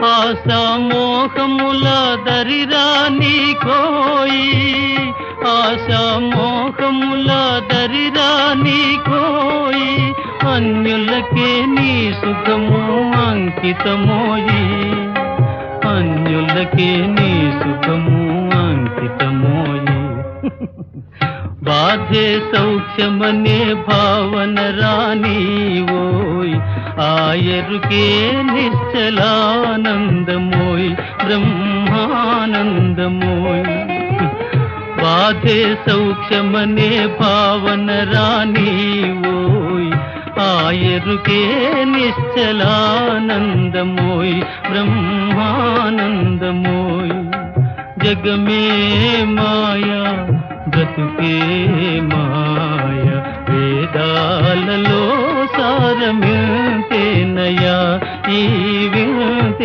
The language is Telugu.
ఆశా మోహముల దరిరాని కోయి, ఆశా మోహముల దరిరాని కోయి, అన్యులకే నీ సుఖము అంకితమోయి, అన్యులకే నీ సుఖము అంకితమోయి. బాధే సౌఖ్యమనే భావన రానివోయ్, ఆయరుకే నిశ్చలానందమోయ్, బ్రహ్మానందమోయ్. బాధే సౌఖ్యమనే భావన రానివోయ్, ఆయరుకే నిశ్చలానందమోయ్, బ్రహ్మానందమోయ్. జగమే మాయా బ్రతుకే మాయ, వేదాలలో సారమింతేనయా ఈ వింతే.